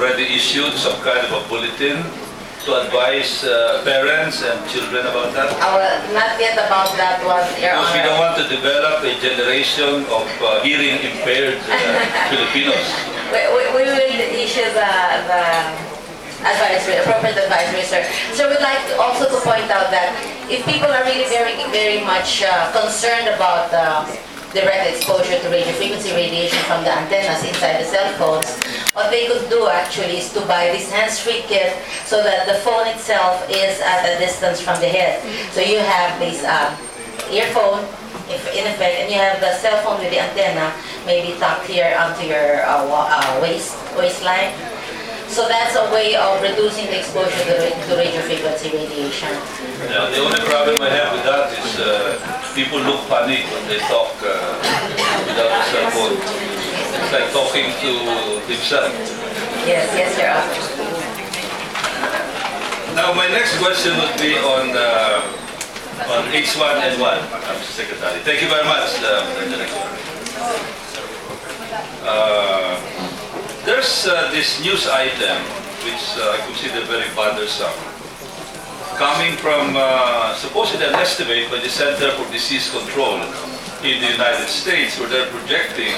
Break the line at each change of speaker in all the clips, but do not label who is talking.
already issued some kind of a bulletin to advise parents and children about that?
Not yet about that one, Your
Because we
Honor.
don't want to develop a generation of hearing impaired Filipinos.
We will issue the advisory, appropriate advisory, sir. So we'd like also to point out that if people are really very much concerned about direct exposure to radio frequency radiation from the antennas inside the cell phones, what they could do actually is to buy this hands-free kit so that the phone itself is at a distance from the head. So you have this earphone, in effect, and you have the cell phone with the antenna maybe tucked here onto your waistline. So that's a way of reducing the exposure to radio frequency radiation.
Yeah, the only problem I have with that is people look funny when they talk without a cell phone. It's like talking to himself.
Yes, Your Honor.
Now, my next question would be on H1N1, Mr. Secretary. Thank you very much, Mr. Director. There's this news item which I consider very bothersome, coming from supposedly an estimate by the Center for Disease Control in the United States, where they're projecting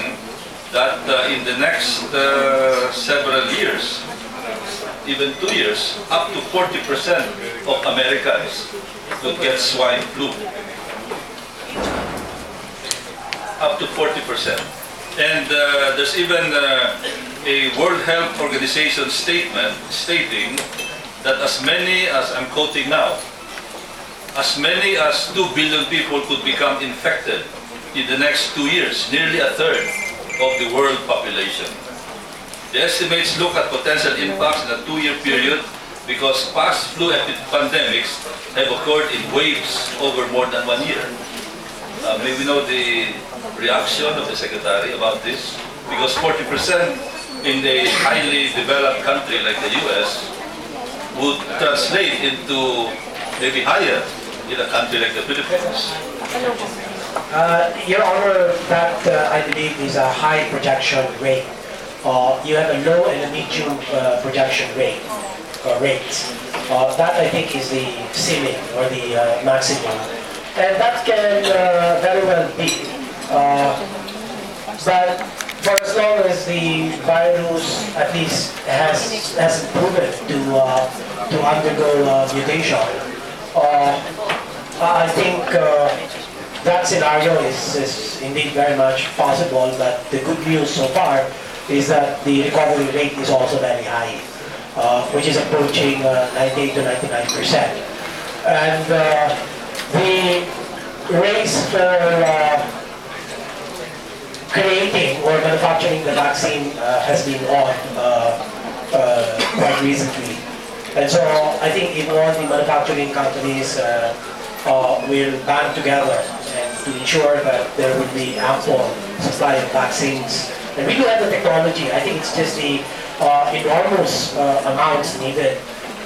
that in the next several years, even 2 years, up to 40% of Americans will get swine flu. Up to 40%. And there's even a World Health Organization statement stating that as many as, I'm quoting now, as many as 2 billion people could become infected in the next 2 years, nearly a third of the world population. The estimates look at potential impacts in a 2-year period because past flu pandemics have occurred in waves over more than 1 year. May we know the reaction of the Secretary about this? Because 40% in a highly developed country like the US would translate into maybe higher in a country like the Philippines.
Your Honor, that I believe is a high projection rate. You have a low and a medium projection rates. That I think is the ceiling or the maximum. And that can very well be. But for as long as the virus at least has proven to undergo mutation, I think that scenario is indeed very much possible. But the good news so far is that the recovery rate is also very high, which is approaching 98 to 99%. And the race for creating or manufacturing the vaccine has been on quite recently. And so I think if all the manufacturing companies will band together and to ensure that there will be ample supply of vaccines. And we do have the technology. I think it's just the enormous amounts needed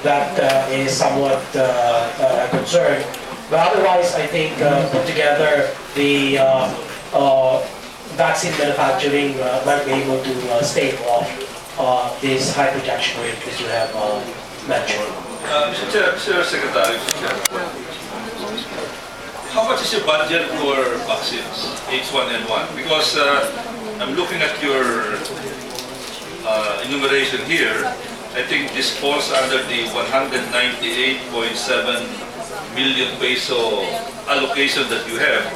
that is somewhat a concern. But otherwise, I think put together the vaccine manufacturing might be able to stave off this high projection rate that you have mentioned.
Mr. Secretary, how much is your budget for vaccines, H1N1? Because I'm looking at your enumeration here. I think this falls under the 198.7 million peso allocation that you have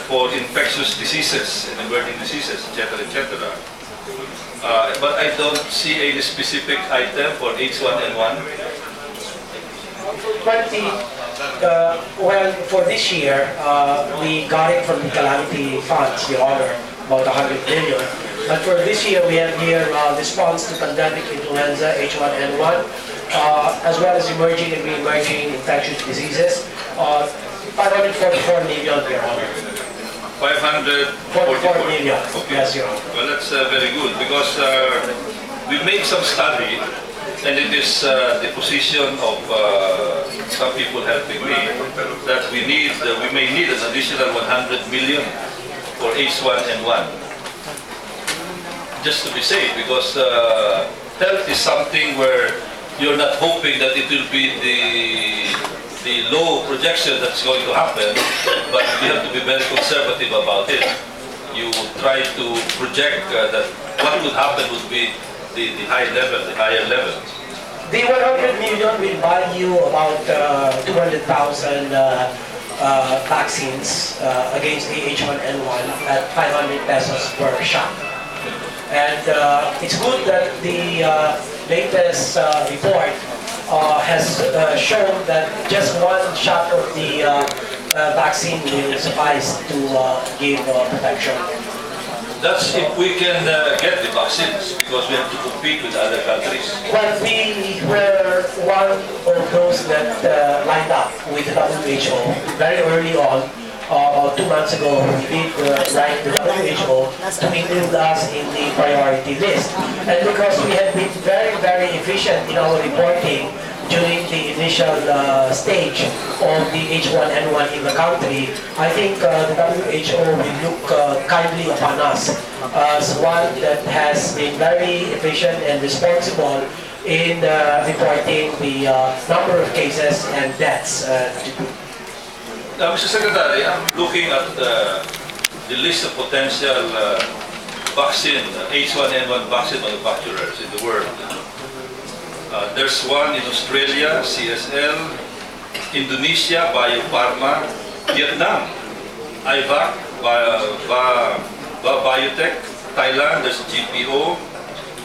for infectious diseases and emerging diseases, etc., etc. But I don't see any specific item for H1N1.
Well, for this year, we got it from the calamity funds, the order, about 100 million. But for this year, we have here response to pandemic influenza H1N1, as well as emerging and re-emerging infectious diseases, 544 million, Your Honor.
544
million.
Okay.
Yes, Your Honor.
Well, that's very good because we made some study, and it is the position of some people helping me that we may need an additional 100 million for H1N1. just to be safe, because health is something where you're not hoping that it will be the low projection that's going to happen, but you have to be very conservative about it. You try to project that what would happen would be the higher level.
The 100 million will buy you about 200,000 vaccines against AH1N1 at 500 pesos per shot. And it's good that the latest report has shown that just one shot of the vaccine will suffice to give protection.
That's if we can get the vaccines, because we have to compete with other countries.
Well, we were one of those that lined up with the WHO very early on. 2 months ago, we did write the WHO to include us in the priority list. And because we have been very, very efficient in our reporting during the initial stage of the H1N1 in the country, I think the WHO will look kindly upon us as one that has been very efficient and responsible in reporting the number of cases and deaths.
Now, Mr. Secretary, I'm looking at the list of potential vaccine, H1N1 vaccine manufacturers in the world. There's one in Australia, CSL, Indonesia, Biopharma, Vietnam, IVAC, Biotech, Thailand, there's GPO,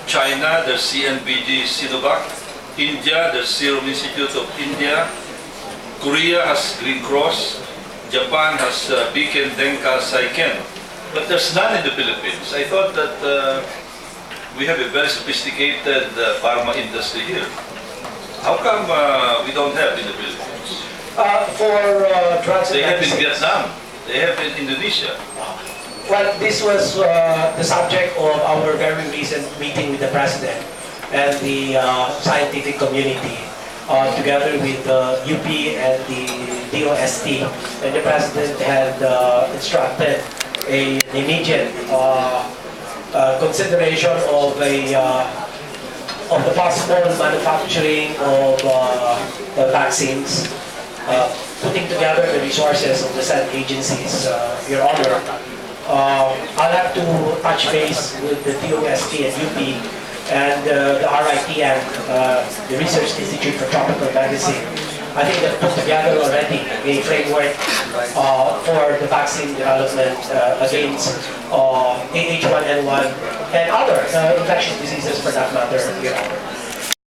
China, there's CNBG, Sinovac, India, there's Serum Institute of India, Korea has Green Cross, Japan has Beacon Denka Saiken, but there's none in the Philippines. I thought that we have a very sophisticated pharma industry here. How come we don't have in the Philippines?
For drugs and
They have in
medicines.
Vietnam, they have in Indonesia.
Well, this was the subject of our very recent meeting with the President and the scientific community, together with the UP and the DOST. And the President had instructed an immediate consideration of the possible manufacturing of vaccines, putting together the resources of the said agencies, Your Honor. I'll have to touch base with the DOST and UP and the RITM, the Research Institute for Tropical Medicine. I think they've put together already a framework for the vaccine development against AH1N1 and other infectious diseases for that matter.